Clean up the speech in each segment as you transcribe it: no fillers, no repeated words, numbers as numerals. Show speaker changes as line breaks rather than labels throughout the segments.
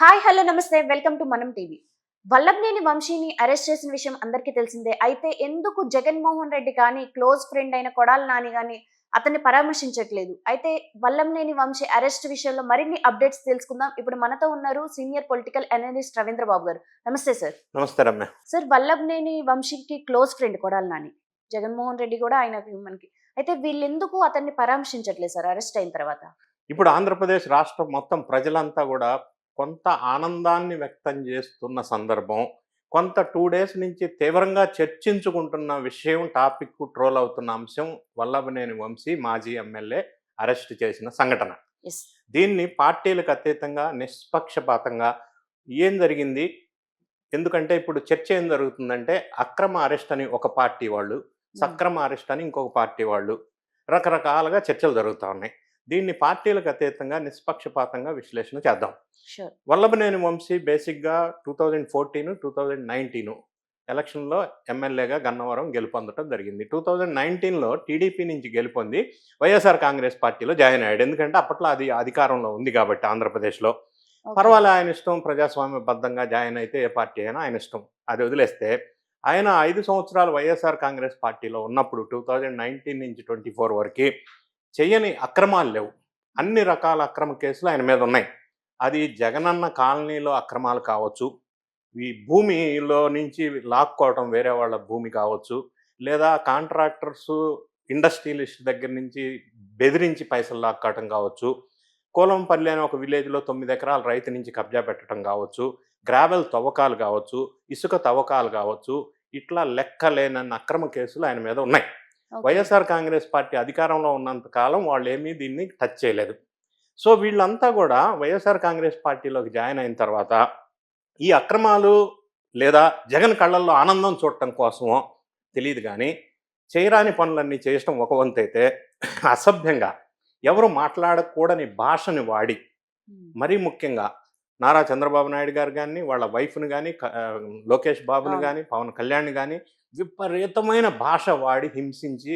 Hi hello నమస్తే welcome to మనం TV. Vallabhaneni వంశీని అరెస్ట్ చేసిన విషయం అందరికీ తెలిసిందే. అయితే ఎందుకు జగన్మోహన్ రెడ్డి కానీ క్లోజ్ ఫ్రెండ్ అయిన కొడాలి నాని గాని అతన్ని పరామర్శించట్లేదు. అయితే వల్లభనేని వంశీ అరెస్ట్ విషయంలో మరిన్ని అప్డేట్స్ తెలుసుకుందాం. ఇప్పుడు మనతో ఉన్నారు senior political analyst Ravindra Babu గారు. నమస్తే సార్.
నమస్తే రమ్య.
సార్, వల్లభనేని వంశీకి క్లోజ్ ఫ్రెండ్ కొడాలి నాని. జగన్మోహన్ రెడ్డి కూడా ఆయనకి మనకి. అయితే వీళ్ళెందుకు అతన్ని పరామర్శించట్లేదు సార్ అరెస్ట్ అయిన తర్వాత?
ఇప్పుడు ఆంధ్రప్రదేశ్ రాష్ట్రం మొత్తం ప్రజలంతా కూడా కొంత ఆనందాన్ని వ్యక్తం చేస్తున్న సందర్భం. కొంత 2 డేస్ నుంచి తీవ్రంగా చర్చించుకుంటున్న విషయం, టాపిక్, ట్రోల్ అవుతున్న అంశం వల్లభనేని వంశీ మాజీ ఎమ్మెల్యే అరెస్ట్ చేసిన సంఘటన.
యెస్.
దీన్ని పార్టీలకు అతీతంగా నిష్పక్షపాతంగా ఏం జరిగింది? ఎందుకంటే ఇప్పుడు చర్చ ఏం జరుగుతుందంటే అక్రమ అరెస్ట్ అని ఒక పార్టీ వాళ్ళు, సక్రమ అరెస్ట్ అని ఇంకొక పార్టీ వాళ్ళు, రకరకాలుగా చర్చలు జరుగుతూ ఉన్నాయి. దీన్ని పార్టీలకు అతీతంగా నిష్పక్షపాతంగా విశ్లేషణ చేద్దాం.
షూర్.
వల్లభనేని వంశీ బేసిక్గా 2014, 2019 ఎలక్షన్లో ఎమ్మెల్యేగా గన్నవరం గెలుపొందడం జరిగింది. 2019లో టీడీపీ నుంచి గెలుపొంది వైఎస్ఆర్ కాంగ్రెస్ పార్టీలో జాయిన్ అయ్యాడు. ఎందుకంటే అప్పట్లో అది అధికారంలో ఉంది కాబట్టి ఆంధ్రప్రదేశ్లో.
ఓకే.
పర్వాలే, ఆయన ఇష్టం, ప్రజాస్వామ్యబద్ధంగా జాయిన్ అయితే ఏ పార్టీ అయినా ఆయన ఇష్టం. అది వదిలేస్తే ఆయన 5 సంవత్సరాలు వైఎస్ఆర్ కాంగ్రెస్ పార్టీలో ఉన్నప్పుడు 2019 నుంచి 24 వరకు చెయ్యని అక్రమాలు లేవు. అన్ని రకాల అక్రమ కేసులు ఆయన మీద ఉన్నాయి. అది జగనన్న కాలనీలో అక్రమాలు కావచ్చు, ఈ భూమిలో నుంచి లాక్కోవటం వేరే వాళ్ళ భూమి కావచ్చు, లేదా కాంట్రాక్టర్సు, ఇండస్ట్రియలిస్ట్ దగ్గర నుంచి బెదిరించి పైసలు లాక్కోవటం కావచ్చు, కోలంపల్లి అనే ఒక విలేజ్లో 9 ఎకరాల రైతు నుంచి కబ్జా పెట్టడం కావచ్చు, గ్రావెల్ తవ్వకాలు కావచ్చు, ఇసుక తవ్వకాలు కావచ్చు, ఇట్లా లెక్కలేనన్ని అక్రమ కేసులు ఆయన మీద ఉన్నాయి.
ఓకే.
వైఎస్ఆర్ కాంగ్రెస్ పార్టీ అధికారంలో ఉన్నంత కాలం వాళ్ళు ఏమీ దీన్ని టచ్ చేయలేదు. సో వీళ్ళంతా కూడా వైఎస్ఆర్ కాంగ్రెస్ పార్టీలోకి జాయిన్ అయిన తర్వాత ఈ అక్రమాలు లేదా జగన్ కళ్ళల్లో ఆనందం చూడటం కోసమో తెలియదు కానీ చేయరాని పనులన్నీ చేయటం ఒక వంతు అయితే, అసభ్యంగా ఎవరు మాట్లాడకూడని భాషని వాడి, మరీ ముఖ్యంగా నారా చంద్రబాబు నాయుడు గారు కానీ, వాళ్ళ వైఫ్ని కానీ, లోకేష్ బాబుని
అవును.
కానీ, పవన్ కళ్యాణ్ని కానీ విపరీతమైన భాష వాడి హింసించి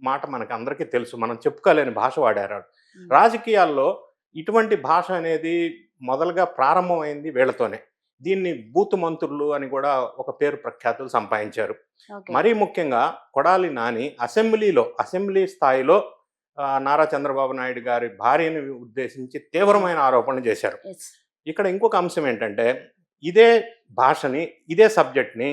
మాట మనకు అందరికీ తెలుసు. మనం చెప్పుకోలేని భాష వాడారు. రాజకీయాల్లో ఇటువంటి భాష అనేది మొదలుగా ప్రారంభమైంది వీళ్ళతోనే. దీన్ని బూతు మంత్రులు అని కూడా ఒక పేరు ప్రఖ్యాతులు సంపాదించారు.
ఓకే.
మరీ ముఖ్యంగా కొడాలి నాని అసెంబ్లీ స్థాయిలో నారా చంద్రబాబు నాయుడు గారి భార్యని ఉద్దేశించి తీవ్రమైన ఆరోపణలు చేశారు.
యెస్.
ఇక్కడ ఇంకొక అంశం ఏంటంటే, ఇదే భాషని, ఇదే సబ్జెక్ట్ని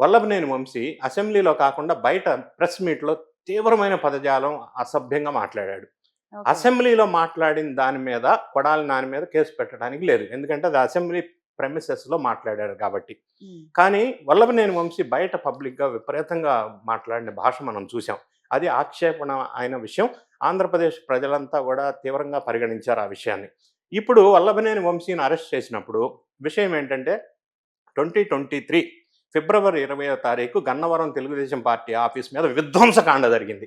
వల్లభనేని వంశీ అసెంబ్లీలో కాకుండా బయట ప్రెస్ మీట్లో తీవ్రమైన పదజాలం, అసభ్యంగా మాట్లాడాడు.
ఓకే.
అసెంబ్లీలో మాట్లాడిన దాని మీద కొడాలి నాని మీద కేసు పెట్టడానికి లేదు. ఎందుకంటే అది అసెంబ్లీ ప్రెమిసెస్లో మాట్లాడారు కాబట్టి. కానీ వల్లభనేని వంశీ బయట పబ్లిక్గా విపరీతంగా మాట్లాడిన భాష మనం చూసాం. అది ఆక్షేపణ అయిన విషయం. ఆంధ్రప్రదేశ్ ప్రజలంతా కూడా తీవ్రంగా పరిగణించారు ఆ విషయాన్ని. ఇప్పుడు వల్లభనేని వంశీని అరెస్ట్ చేసినప్పుడు విషయం ఏంటంటే, 2023 ఫిబ్రవరి 20వ తారీఖు గన్నవరం తెలుగుదేశం పార్టీ ఆఫీస్ మీద విధ్వంసకాండ జరిగింది.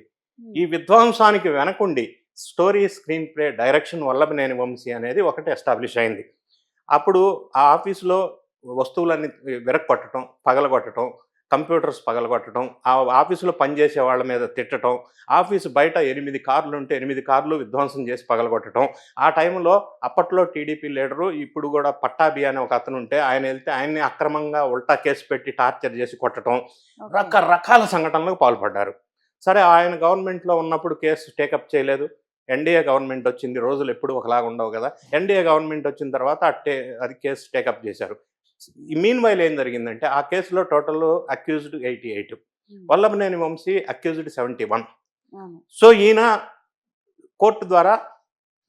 ఈ విధ్వంసానికి వెనకుండి story, screenplay, direction Vallabhaneni Vamsi అనేది ఒకటి ఎస్టాబ్లిష్ అయింది. అప్పుడు ఆ ఆఫీసులో వస్తువులన్నీ విరగొట్టడం, పగలగొట్టడం, కంప్యూటర్స్ పగలగొట్టడం, ఆ ఆఫీసులో పనిచేసే వాళ్ళ మీద తిట్టడం, ఆఫీసు బయట 8 కార్లు ఉంటే 8 కార్లు విధ్వంసం చేసి పగలగొట్టడం. ఆ టైంలో అప్పట్లో టీడీపీ లీడరు, ఇప్పుడు కూడా పట్టాభి అనే ఒక అతను ఉంటే ఆయన వెళ్తే ఆయన్ని అక్రమంగా ఉల్టా కేసు పెట్టి టార్చర్ చేసి కొట్టడం, రకరకాల సంఘటనలకు పాల్పడ్డారు. సరే, ఆయన గవర్నమెంట్లో ఉన్నప్పుడు కేసు టేకప్ చేయలేదు. ఎన్డీఏ గవర్నమెంట్ వచ్చింది, రోజులు ఎప్పుడు ఒకలాగా ఉండవు కదా. ఎన్డీఏ గవర్నమెంట్ వచ్చిన తర్వాత అది కేసు టేకప్ చేశారు. మీన్ వైల్ ఏం జరిగిందంటే, ఆ కేసులో total accused 88, Vallabhaneni Vamsi accused 71. So ఈయన కోర్టు ద్వారా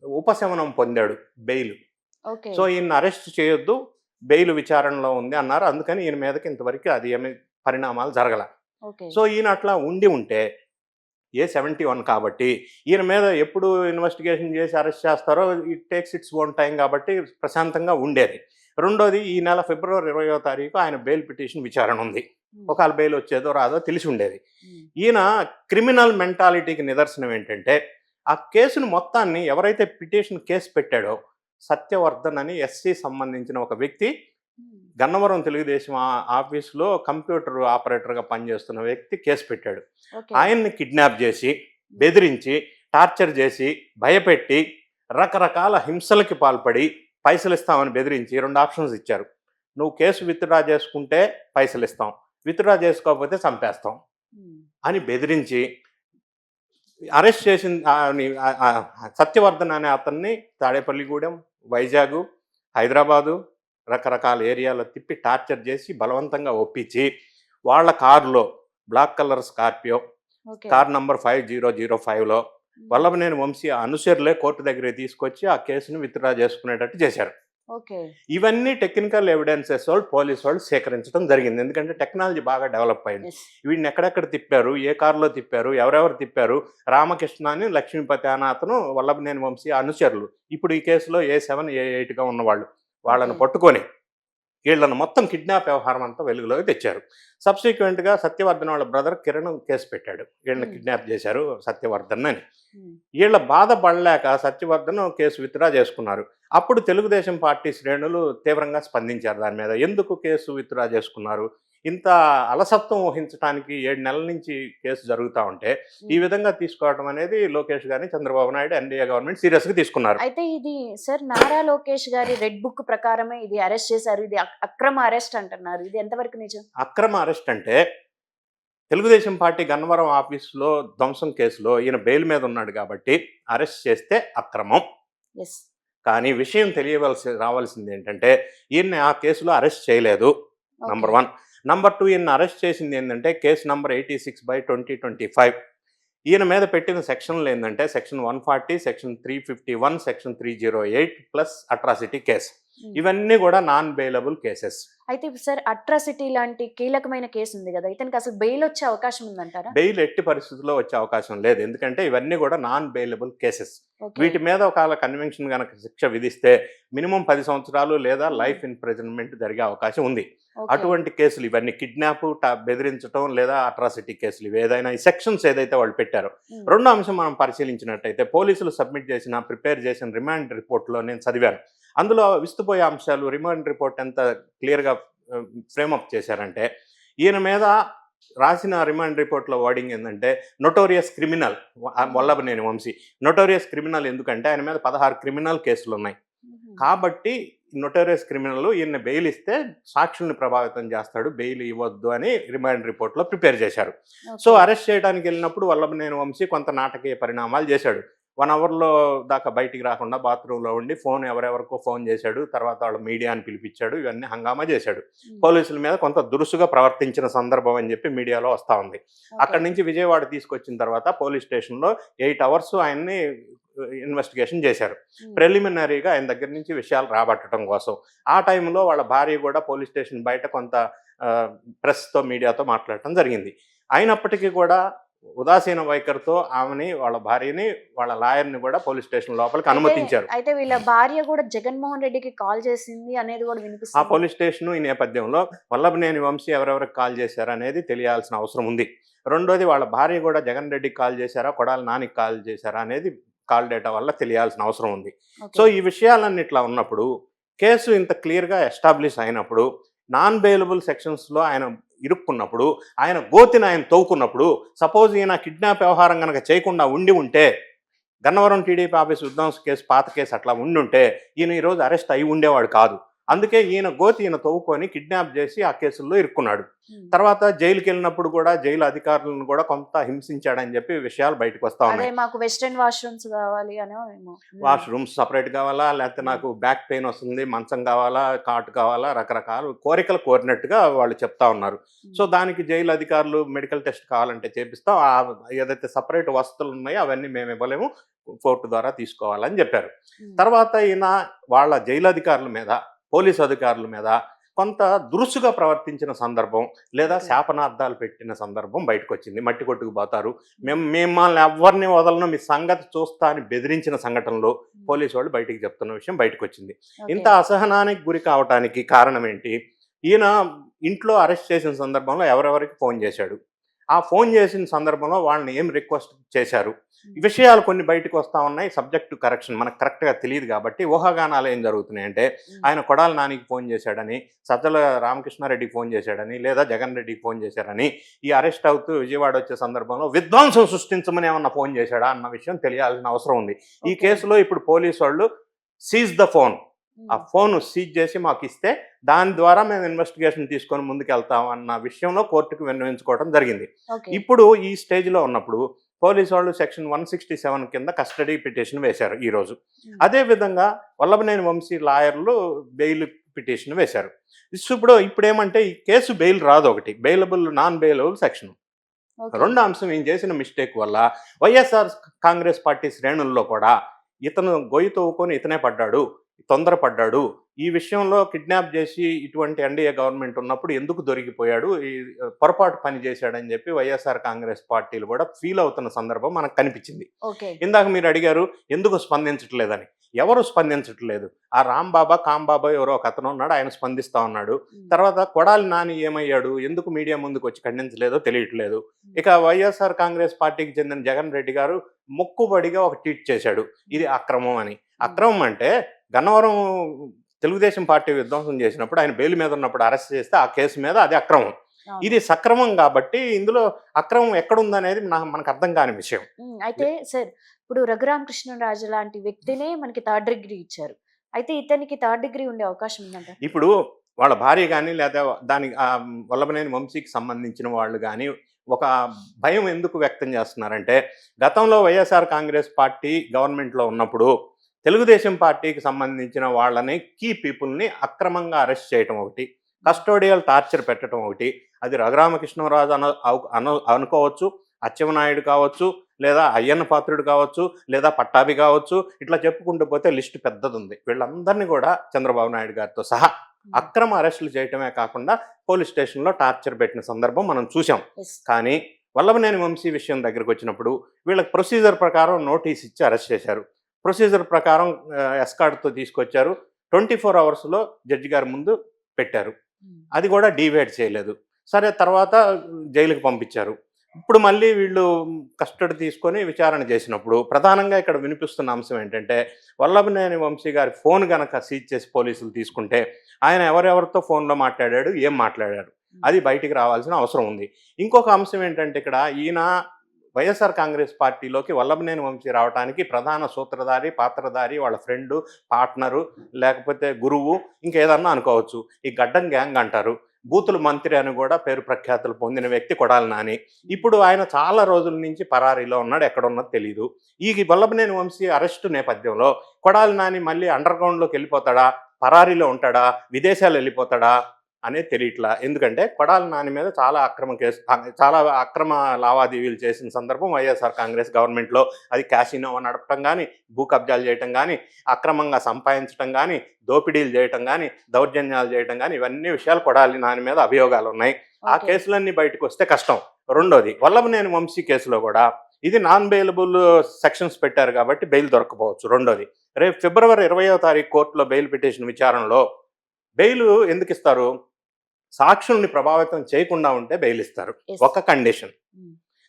ఉపశమనం పొందాడు, బెయిల్.
ఓకే.
సో ఈయన అరెస్ట్ చేయొద్దు, బెయిల్ విచారణలో ఉంది అన్నారు. అందుకని ఈయన మీదకి ఇంతవరకు అది ఏమి పరిణామాలు జరగల.
ఓకే.
సో ఈయన అట్లా ఉంటే A71 కాబట్టి ఈయన మీద ఎప్పుడు ఇన్వెస్టిగేషన్ చేసి అరెస్ట్ చేస్తారో it takes its own time కాబట్టి ప్రశాంతంగా ఉండేది. రెండోది, ఈ నెల ఫిబ్రవరి 20వ తారీఖు ఆయన బెయిల్ పిటిషన్ విచారణ ఉంది. ఒకవేళ బెయిల్ వచ్చేదో రాదో తెలిసి ఉండేది. ఈయన క్రిమినల్ మెంటాలిటీకి నిదర్శనం ఏంటంటే, ఆ కేసును మొత్తాన్ని ఎవరైతే పిటిషన్ కేసు పెట్టాడో సత్యవర్ధన్ అని ఎస్సీ సంబంధించిన ఒక వ్యక్తి, గన్నవరం తెలుగుదేశం ఆఫీసులో కంప్యూటర్ ఆపరేటర్గా పనిచేస్తున్న వ్యక్తి కేసు పెట్టాడు. ఆయన్ని కిడ్నాప్ చేసి, బెదిరించి, టార్చర్ చేసి, భయపెట్టి, రకరకాల హింసలకి పాల్పడి పైసలు ఇస్తామని బెదిరించి 2 ఆప్షన్స్ ఇచ్చారు. నువ్వు కేసు విత్డ్రా చేసుకుంటే పైసలు ఇస్తాం, విత్డ్రా చేసుకోకపోతే చంపేస్తాం అని బెదిరించి అరెస్ట్ చేసిన సత్యవర్ధన్ అనే అతన్ని తాడేపల్లిగూడెం, వైజాగ్, హైదరాబాదు రకరకాల ఏరియాలో తిప్పి టార్చర్ చేసి బలవంతంగా ఒప్పించి వాళ్ళ కారులో black colour Scorpio car number 5005లో వల్లభనేని వంశీ అనుచరులే కోర్టు దగ్గరికి తీసుకొచ్చి ఆ కేసును విత్డ్రా చేసుకునేటట్టు చేశారు. ఇవన్నీ టెక్నికల్ ఎవిడెన్సెస్ వాళ్ళు పోలీసు వాళ్ళు సేకరించడం జరిగింది. ఎందుకంటే టెక్నాలజీ బాగా డెవలప్ అయింది. వీడిని ఎక్కడెక్కడ తిప్పారు, ఏ కారులో తిప్పారు, ఎవరెవరు తిప్పారు, రామకృష్ణ అని లక్ష్మీపతి అన్న అతను వల్లభనేని వంశీ అనుచరులు. ఇప్పుడు ఈ కేసులో A7 A8గా ఉన్నవాళ్ళు వాళ్ళను పట్టుకొని వీళ్ళను మొత్తం కిడ్నాప్ వ్యవహారం అంతా వెలుగులోకి తెచ్చారు. సబ్సిక్వెంట్గా సత్యవర్ధన్ వాళ్ళ బ్రదర్ కిరణ్ కేసు పెట్టాడు, వీళ్ళని కిడ్నాప్ చేశారు సత్యవర్ధన్ అని. వీళ్ళ బాధ పడలేక సత్యవర్ధన్ కేసు విత్డ్రా చేసుకున్నారు. అప్పుడు తెలుగుదేశం పార్టీ శ్రేణులు తీవ్రంగా స్పందించారు దాని మీద. ఎందుకు కేసు విత్డ్రా చేసుకున్నారు, ఇంత అలసత్వం వహించడానికి 7 నెలల నుంచి కేసు జరుగుతూ ఉంటే ఈ విధంగా తీసుకోవడం అనేది లోకేష్ గారిని, Chandrababu Naidu, NDA government serious గా తీసుకున్నారు.
అయితే ఇది సార్ నారా లోకేష్ గారి రెడ్ బుక్ ప్రకారమే ఇది అరెస్ట్ చేశారు, ఇది అక్రమ అరెస్ట్ అంటున్నారు, ఇది ఎంతవరకు నిజం?
అక్రమ అరెస్ట్ అంటే తెలుగుదేశం పార్టీ గన్నవరం ఆఫీసులో ధ్వంసం కేసులో ఈయన బెయిల్ మీద ఉన్నాడు కాబట్టి అరెస్ట్ చేస్తే అక్రమం. కానీ విషయం రావాల్సింది ఏంటంటే ఈయన్ని ఆ కేసులో అరెస్ట్ చేయలేదు, నంబర్ 1. నంబర్ 2, ఈయన అరెస్ట్ చేసింది ఏంటంటే కేసు నంబర్ 86/2025. ఈయన మీద పెట్టిన సెక్షన్లు ఏంటంటే section 140, section 351, section 308 plus atrocity case. ఇవన్నీ కూడా నాన్ బెయిలబుల్ కేసెస్.
అయితే సార్ అట్రాసిటీ లాంటి కీలకమైన కేసు ఉంది కదా, ఇతనికి అసలు బెయిల్ వచ్చే అవకాశం ఉందంటారా?
బెయిల్ ఎట్టి పరిస్థితుల్లో వచ్చే అవకాశం లేదు, ఎందుకంటే ఇవన్నీ కూడా నాన్ బెయిలబుల్ కేసెస్. వీటి మీద ఒకవేళ కన్వెన్షన్ కనుక శిక్ష విధిస్తే మినిమం 10 సంవత్సరాలు లేదా లైఫ్ ఇంప్రిజన్మెంట్ జరిగే అవకాశం ఉంది. అటువంటి కేసులు ఇవన్నీ కిడ్నాప్, బెదిరించడం లేదా అట్రాసిటీ కేసులు ఇవి ఏదైనా ఈ సెక్షన్స్ ఏదైతే వాళ్ళు పెట్టారో. రెండో అంశం మనం పరిశీలించినట్టయితే పోలీసులు సబ్మిట్ చేసిన ప్రిపేర్ చేసిన రిమాండ్ రిపోర్ట్లో నేను చదివాను. అందులో విస్తుపోయే అంశాలు రిమాండ్ రిపోర్ట్ ఎంత క్లియర్గా ఫ్రేమప్ చేశారంటే ఈయన మీద రాసిన రిమాండ్ రిపోర్ట్లో వర్డింగ్ ఏంటంటే notorious criminal Vallabhaneni Vamsi. Notorious criminal ఎందుకంటే ఆయన మీద 16 క్రిమినల్ కేసులు ఉన్నాయి కాబట్టి నోటోరియస్ క్రిమినల్ ఈయన బెయిల్ ఇస్తే సాక్షుల్ని ప్రభావితం చేస్తాడు, బెయిల్ ఇవ్వద్దు అని రిమాండ్ రిపోర్ట్లో ప్రిపేర్ చేశారు. సో అరెస్ట్ చేయడానికి వెళ్ళినప్పుడు వల్లభనేని వంశీ కొంత నాటకీయ పరిణామాలు చేశాడు. 1 అవర్లో దాకా బయటికి రాకుండా బాత్రూంలో ఉండి ఫోన్ ఎవరెవరికో ఫోన్ చేశాడు, తర్వాత వాళ్ళు మీడియాని పిలిపించాడు, ఇవన్నీ హంగామా చేశాడు. పోలీసుల మీద కొంత దురుసుగా ప్రవర్తించిన సందర్భం అని చెప్పి మీడియాలో వస్తూ ఉంది. అక్కడి నుంచి విజయవాడ తీసుకొచ్చిన తర్వాత పోలీస్ స్టేషన్లో 8 అవర్స్ ఆయన్ని ఇన్వెస్టిగేషన్ చేశారు, ప్రిలిమినరీగా ఆయన దగ్గర నుంచి విషయాలు రాబట్టడం కోసం. ఆ టైంలో వాళ్ళ భార్య కూడా పోలీస్ స్టేషన్ బయట కొంత ప్రెస్తో మీడియాతో మాట్లాడటం జరిగింది. అయినప్పటికీ కూడా ఉదాసీన వైఖరితో ఆమెని, వాళ్ళ భార్యని, వాళ్ళ లాయర్ని కూడా పోలీస్ స్టేషన్ లోపలికి అనుమతించారు.
అయితే వీళ్ళ భార్య కూడా జగన్మోహన్ రెడ్డికి కాల్ చేసింది అనేది కూడా వినిపిస్తుంది.
ఆ పోలీస్ స్టేషన్ ఈ నేపథ్యంలో వల్లభనేని వంశీ ఎవరెవరికి కాల్ చేశారు అనేది తెలియాల్సిన అవసరం ఉంది. రెండోది వాళ్ళ భార్య కూడా జగన్ రెడ్డికి కాల్ చేశారా, కొడాలి నానికి కాల్ చేశారా అనేది కాల్ డేటా వల్ల తెలియాల్సిన అవసరం ఉంది. సో ఈ విషయాలన్నీ ఇట్లా ఉన్నప్పుడు, కేసు ఇంత క్లియర్గా ఎస్టాబ్లిష్ అయినప్పుడు, నాన్ బెయిలబుల్ సెక్షన్స్లో ఆయన ఇరుక్కున్నప్పుడు, ఆయన గోతిని ఆయన తవ్వుకున్నప్పుడు, సపోజ్ ఈయన కిడ్నాప్ వ్యవహారం కనుక చేయకుండా ఉంటే గన్నవరం టీడీపీ ఆఫీస్ విధ్వంస కేసు, పాత కేసు అట్లా ఉండుంటే ఈయన ఈరోజు అరెస్ట్ అయి ఉండేవాడు కాదు. అందుకే ఈయన గోతి ఈయన తవ్వుకొని కిడ్నాప్ చేసి ఆ కేసుల్లో ఇరుక్కున్నాడు. తర్వాత జైలుకి వెళ్ళినప్పుడు కూడా జైలు అధికారులను కూడా కొంత హింసించాడని చెప్పి విషయాలు బయటకు వస్తా ఉన్నాయి.
మాకు వెస్టర్న్ వాష్రూమ్స్ కావాలి అని,
వాష్రూమ్స్ సపరేట్ కావాలా, లేకపోతే నాకు బ్యాక్ పెయిన్ వస్తుంది, మంచం కావాలా, కాట్ కావాలా, రకరకాల కోరికలు కోరినట్టుగా వాళ్ళు చెప్తా ఉన్నారు. సో దానికి జైలు అధికారులు మెడికల్ టెస్ట్ కావాలంటే చేపిస్తాం, ఏదైతే సపరేట్ వసతులు ఉన్నాయో అవన్నీ మేము ఇవ్వలేము, కోర్టు ద్వారా తీసుకోవాలని చెప్పారు. తర్వాత ఈయన వాళ్ళ జైలు అధికారుల మీద, పోలీసు అధికారుల మీద కొంత దురుసుగా ప్రవర్తించిన సందర్భం లేదా శాపనార్థాలు పెట్టిన సందర్భం బయటకు వచ్చింది. మట్టి కొట్టుకుపోతారు, మిమ్మల్ని ఎవరిని వదలను, మీ సంగతి చూస్తా అని బెదిరించిన సంఘటనలో పోలీసు వాళ్ళు బయటికి చెప్తున్న విషయం బయటకు వచ్చింది. ఇంత అసహనానికి గురి కావటానికి కారణం ఏంటి? ఈయన ఇంట్లో అరెస్ట్ చేసిన సందర్భంలో ఎవరెవరికి ఫోన్ చేశాడు, ఆ ఫోన్ చేసిన సందర్భంలో వాళ్ళని ఏం రిక్వెస్ట్ చేశారు, ఈ విషయాలు కొన్ని బయటకు వస్తూ ఉన్నాయి. సబ్జెక్ట్ టు కరెక్షన్ మనకు కరెక్ట్గా తెలియదు కాబట్టి ఊహాగానాలు ఏం జరుగుతున్నాయంటే ఆయన కొడాలి నానికి ఫోన్ చేశాడని, సజ్జల రామకృష్ణారెడ్డికి ఫోన్ చేశాడని, లేదా జగన్ రెడ్డికి ఫోన్ చేశాడని, ఈ అరెస్ట్ అవుతూ విజయవాడ వచ్చే సందర్భంలో విధ్వంసం సృష్టించమని ఏమన్నా ఫోన్ చేశాడా అన్న విషయం తెలియాల్సిన అవసరం ఉంది. ఈ కేసులో ఇప్పుడు పోలీసు వాళ్ళు సీజ్ ద ఫోన్, ఆ ఫోన్ సీజ్ చేసి మాకు ఇస్తే దాని ద్వారా మేము ఇన్వెస్టిగేషన్ తీసుకొని ముందుకెళ్తాం అన్న విషయంలో కోర్టుకు విన్నవించుకోవడం జరిగింది.
ఓకే.
ఇప్పుడు ఈ స్టేజ్లో ఉన్నప్పుడు పోలీసు వాళ్ళు సెక్షన్ 167 కింద కస్టడీ పిటిషన్ వేశారు ఈరోజు. అదేవిధంగా వల్లభనేని వంశీ లాయర్లు బెయిల్ పిటిషన్ వేశారు. ఇప్పుడు ఏమంటే ఈ కేసు బెయిల్ రాదు, ఒకటి బెయిలబుల్ నాన్ బెయిలబుల్ సెక్షన్. రెండో అంశం, ఈయన చేసిన మిస్టేక్ వల్ల వైఎస్ఆర్ కాంగ్రెస్ పార్టీ శ్రేణుల్లో కూడా ఇతను గొయ్యి తవ్వుకొని ఇతనే పడ్డాడు, తొందరపడ్డాడు, ఈ విషయంలో కిడ్నాప్ చేసి ఇటువంటి ఎన్డీఏ గవర్నమెంట్ ఉన్నప్పుడు ఎందుకు దొరికిపోయాడు, ఈ పొరపాటు పని చేశాడని చెప్పి వైఎస్ఆర్ కాంగ్రెస్ పార్టీలు కూడా ఫీల్ అవుతున్న సందర్భం మనకు కనిపించింది. ఇందాక మీరు అడిగారు ఎందుకు స్పందించట్లేదని. ఎవరు స్పందించట్లేదు. ఆ రాంబాబా కాంబాబా ఎవరో ఒక అతను ఉన్నాడు, ఆయన స్పందిస్తా ఉన్నాడు. తర్వాత కొడాలి నాని ఏమయ్యాడు, ఎందుకు మీడియా ముందుకు వచ్చి ఖండించలేదో తెలియట్లేదు. ఇక వైఎస్ఆర్ కాంగ్రెస్ పార్టీకి చెందిన జగన్ రెడ్డి గారు మొక్కుబడిగా ఒక ట్వీట్ చేశాడు, ఇది అక్రమం అని. అక్రమం అంటే గన్నవరం తెలుగుదేశం పార్టీ విధ్వంసం చేసినప్పుడు ఆయన బెయిల్ మీద ఉన్నప్పుడు అరెస్ట్ చేస్తే ఆ కేసు మీద అది అక్రమం. ఇది సక్రమం కాబట్టి ఇందులో అక్రమం ఎక్కడుందనేది మనకు అర్థం కాని విషయం.
అయితే సార్, ఇప్పుడు రఘురామకృష్ణరాజు లాంటి వ్యక్తినే మనకి 3rd డిగ్రీ ఇచ్చారు. అయితే ఇతనికి 3rd డిగ్రీ ఉండే అవకాశం ఉందంట.
ఇప్పుడు వాళ్ళ భార్య కానీ లేదా దానికి వల్లభనేని వంశీకి సంబంధించిన వాళ్ళు కానీ ఒక భయం ఎందుకు వ్యక్తం చేస్తున్నారంటే, గతంలో వైఎస్ఆర్ కాంగ్రెస్ పార్టీ గవర్నమెంట్లో ఉన్నప్పుడు తెలుగుదేశం పార్టీకి సంబంధించిన వాళ్ళని కీ పీపుల్ని అక్రమంగా అరెస్ట్ చేయటం ఒకటి, కస్టోడియల్ టార్చర్ పెట్టడం ఒకటి, అది రఘురామకృష్ణరాజు అనుకోవచ్చు, అచ్చెన్నాయుడు కావచ్చు, లేదా అయ్యన్న పాత్రుడు కావచ్చు, లేదా పట్టాభి కావచ్చు, ఇట్లా చెప్పుకుంటూ పోతే లిస్టు పెద్దది ఉంది. వీళ్ళందరినీ కూడా చంద్రబాబు నాయుడు గారితో సహా అక్రమ అరెస్టులు చేయటమే కాకుండా పోలీస్ స్టేషన్లో టార్చర్ పెట్టిన సందర్భం మనం చూసాం. కానీ వల్లభనేని వంశీ విషయం దగ్గరకు వచ్చినప్పుడు వీళ్ళకి ప్రొసీజర్ ప్రకారం నోటీస్ ఇచ్చి అరెస్ట్ చేశారు. ప్రొసీజర్ ప్రకారం ఎస్కార్డ్తో తీసుకొచ్చారు. 24 అవర్స్లో జడ్జి గారి ముందు పెట్టారు. అది కూడా డీవేట్ చేయలేదు. సరే, తర్వాత జైలుకి పంపించారు. ఇప్పుడు మళ్ళీ వీళ్ళు కస్టడీ తీసుకొని విచారణ చేసినప్పుడు ప్రధానంగా ఇక్కడ వినిపిస్తున్న అంశం ఏంటంటే, వల్లభనేని వంశీ గారి ఫోన్ గనక సీజ్ చేసి పోలీసులు తీసుకుంటే ఆయన ఎవరెవరితో ఫోన్లో మాట్లాడాడు, ఏం మాట్లాడారు, అది బయటికి రావాల్సిన అవసరం ఉంది. ఇంకొక అంశం ఏంటంటే, ఇక్కడ ఈయన వైఎస్ఆర్ కాంగ్రెస్ పార్టీలోకి వల్లభనేని వంశీ రావడానికి ప్రధాన సూత్రధారి, పాత్రధారి, వాళ్ళ ఫ్రెండు, పార్ట్నరు, లేకపోతే గురువు, ఇంకేదన్నా అనుకోవచ్చు. ఈ గడ్డం గ్యాంగ్ అంటారు. బూతుల మంత్రి అని కూడా పేరు ప్రఖ్యాతులు పొందిన వ్యక్తి కొడాలి నాని. ఇప్పుడు ఆయన చాలా రోజుల నుంచి పరారీలో ఉన్నాడు, ఎక్కడున్నది తెలియదు. ఈ వల్లభనేని వంశీ అరెస్టు నేపథ్యంలో కొడాలి నాని మళ్ళీ అండర్ గ్రౌండ్లోకి వెళ్ళిపోతాడా, పరారీలో ఉంటాడా, విదేశాలు వెళ్ళిపోతాడా అనేది తెలియట్లా. ఎందుకంటే కొడాలి నాని మీద చాలా అక్రమ లావాదేవీలు చేసిన సందర్భం వైఎస్ఆర్ కాంగ్రెస్ గవర్నమెంట్లో. అది క్యాసినో నడపటం కానీ, భూ కబ్జాలు చేయటం కానీ, అక్రమంగా సంపాదించడం కానీ, దోపిడీలు చేయటం కానీ, దౌర్జన్యాలు చేయటం కానీ, ఇవన్నీ విషయాలు కొడాలి నాని మీద అభియోగాలు ఉన్నాయి. ఆ కేసులన్నీ బయటకు వస్తే కష్టం. రెండోది, వల్లభనేని వంశీ కేసులో కూడా ఇది నాన్ బెయిలబుల్ సెక్షన్స్ పెట్టారు కాబట్టి బెయిల్ దొరకపోవచ్చు. రెండోది, రేపు ఫిబ్రవరి 20వ తారీఖు కోర్టులో బెయిల్ పిటిషన్ విచారణలో బెయిల్ ఎందుకు ఇస్తారు, సాక్షుల్ని ప్రభావితం చేయకుండా ఉంటే బెయిల్ ఇస్తారు, ఒక కండిషన్.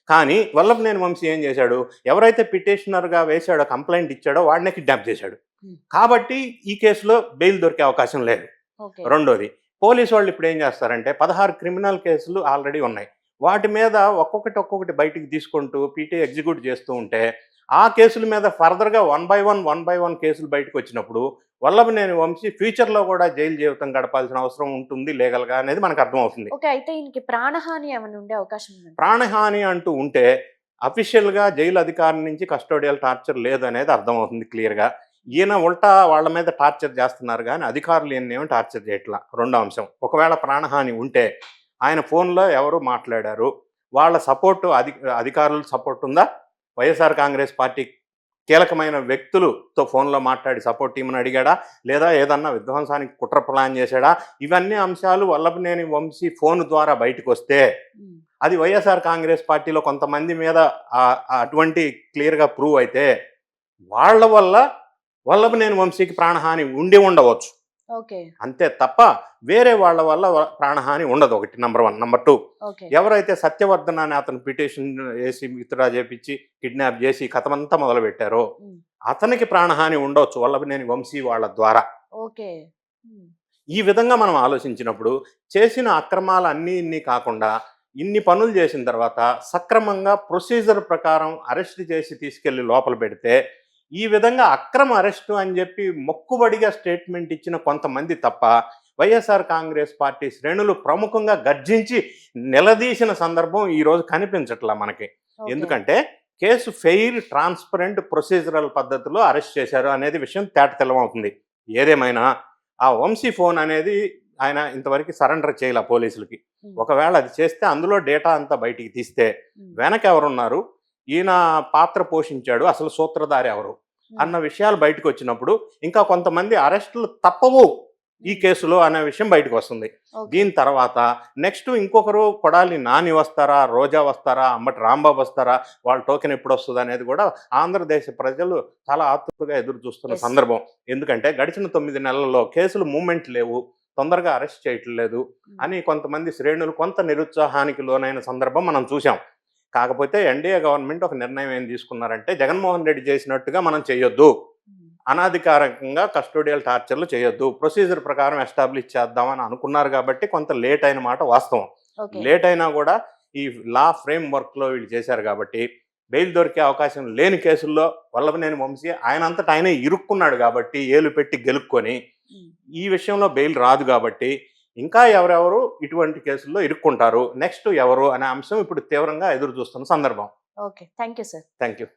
కానీ వల్లభనేని వంశీ ఏం చేశాడు, ఎవరైతే పిటిషనర్గా వేశాడో, కంప్లైంట్ ఇచ్చాడో వాడినే కిడ్నాప్ చేశాడు. కాబట్టి ఈ కేసులో బెయిల్ దొరికే అవకాశం లేదు. రెండోది, పోలీసు వాళ్ళు ఇప్పుడు ఏం చేస్తారంటే 16 క్రిమినల్ కేసులు ఆల్రెడీ ఉన్నాయి. వాటి మీద ఒక్కొక్కటి బయటికి తీసుకుంటూ పీటీ ఎగ్జిక్యూట్ చేస్తూ ఉంటే ఆ కేసుల మీద ఫర్దర్గా 1 by 1 కేసులు బయటకు వచ్చినప్పుడు వల్లభనేని వంశీ ఫ్యూచర్లో కూడా జైలు జీవితం గడపాల్సిన అవసరం ఉంటుంది లీగల్గా అనేది మనకు అర్థమవుతుంది.
అయితే ఈయనకి ప్రాణహాని ఏమైనా ఉండే అవకాశం ఉంది? ప్రాణహాని
అంటూ ఉంటే అఫీషియల్గా జైలు అధికారి నుంచి కస్టోడియల్ టార్చర్ లేదనేది అర్థమవుతుంది క్లియర్గా. ఈయన ఉల్టా వాళ్ళ మీద టార్చర్ చేస్తున్నారు కానీ అధికారులు ఈయనేమో టార్చర్ చేయట్లా. రెండో అంశం, ఒకవేళ ప్రాణహాని ఉంటే ఆయన ఫోన్లో ఎవరు మాట్లాడారు, వాళ్ళ సపోర్టు అధికారుల సపోర్ట్ ఉందా, వైఎస్ఆర్ కాంగ్రెస్ పార్టీ కీలకమైన వ్యక్తులతో ఫోన్లో మాట్లాడి సపోర్ట్ టీమ్ని అడిగాడా, లేదా ఏదన్నా విధ్వంసానికి కుట్ర ప్లాన్ చేశాడా, ఇవన్నీ అంశాలు వల్లభనేని వంశీ ఫోన్ ద్వారా బయటకు వస్తే అది వైఎస్ఆర్ కాంగ్రెస్ పార్టీలో కొంతమంది మీద అటువంటి క్లియర్గా ప్రూవ్ అయితే వాళ్ళ వల్ల వల్లభనేని వంశీకి ప్రాణహాని ఉండవచ్చు. అంతే తప్ప వేరే వాళ్ళ వల్ల ప్రాణహాని ఉండదు. ఒకటి, నంబర్ 1. నంబర్ 2, ఎవరైతే సత్యవర్ధన్ అని అతను పిటిషన్ వేసి విత్డ్రా చేపించి కిడ్నాప్ చేసి కథమంతా మొదలు పెట్టారో అతనికి ప్రాణహాని ఉండవచ్చు వల్లభనేని వంశీ వాళ్ళ ద్వారా. ఈ విధంగా మనం ఆలోచించినప్పుడు చేసిన అక్రమాలు అన్నీ కాకుండా ఇన్ని పనులు చేసిన తర్వాత సక్రమంగా ప్రొసీజర్ ప్రకారం అరెస్ట్ చేసి తీసుకెళ్లి లోపల పెడితే ఈ విధంగా అక్రమ అరెస్టు అని చెప్పి మొక్కుబడిగా స్టేట్మెంట్ ఇచ్చిన కొంతమంది తప్ప వైఎస్ఆర్ కాంగ్రెస్ పార్టీ శ్రేణులు ప్రముఖంగా గర్జించి నిలదీసిన సందర్భం ఈరోజు కనిపించట్లా మనకి.
ఓకే.
ఎందుకంటే కేసు ఫెయిర్, ట్రాన్స్పరెంట్, ప్రొసీజరల్ పద్ధతిలో అరెస్ట్ చేశారు అనేది విషయం తేటతెల్లమవుతుంది. ఏదేమైనా ఆ వంశీ ఫోన్ అనేది ఆయన ఇంతవరకు సరెండర్ చేయాల పోలీసులకి. ఒకవేళ అది చేస్తే అందులో డేటా అంతా బయటికి తీస్తే వెనక ఎవరున్నారు, ఈయన పాత్ర పోషించాడు, అసలు సూత్రధారి ఎవరు అన్న విషయాలు బయటకు వచ్చినప్పుడు ఇంకా కొంతమంది అరెస్టులు తప్పవు ఈ కేసులో అనే విషయం బయటకు వస్తుంది.
ఓకే.
దీని తర్వాత నెక్స్ట్ ఇంకొకరు కొడాలి నాని వస్తారా, రోజా వస్తారా, అంబటి రాంబాబు వస్తారా, వాళ్ళ టోకెన్ ఎప్పుడు వస్తుంది అనేది కూడా ఆంధ్రదేశ ప్రజలు చాలా ఆతృతగా ఎదురు చూస్తున్న
Yes.
సందర్భం. ఎందుకంటే గడిచిన 9 నెలల్లో కేసులు మూమెంట్ లేవు, తొందరగా అరెస్ట్ చేయట్లేదు అని కొంతమంది శ్రేణులు కొంత నిరుత్సాహానికి లోనైన సందర్భం మనం చూసాం. కాకపోతే ఎన్డీఏ గవర్నమెంట్ ఒక నిర్ణయం ఏం తీసుకున్నారంటే జగన్మోహన్ రెడ్డి చేసినట్టుగా మనం చేయొద్దు, అనాధికారికంగా కస్టోడియల్ టార్చర్లు చేయొద్దు, ప్రొసీజర్ ప్రకారం ఎస్టాబ్లిష్ చేద్దామని అనుకున్నారు కాబట్టి కొంత లేట్ అయిన మాట వాస్తవం.
ఓకే.
లేట్ అయినా కూడా ఈ లా ఫ్రేమ్ వర్క్లో వీళ్ళు చేశారు కాబట్టి బెయిల్ దొరికే అవకాశం లేని కేసుల్లో వల్లభనేని వంశీ ఆయనంతటా ఆయనే ఇరుక్కున్నాడు కాబట్టి ఏలు పెట్టి గెలుక్కొని ఈ విషయంలో బెయిల్ రాదు కాబట్టి ఇంకా ఎవరెవరు ఇటువంటి కేసుల్లో ఇరుక్కుంటారు, నెక్స్ట్ ఎవరు అనే అంశం ఇప్పుడు తీవ్రంగా ఎదురు చూస్తున్న సందర్భం.
Okay. Thank you sir.
Thank you.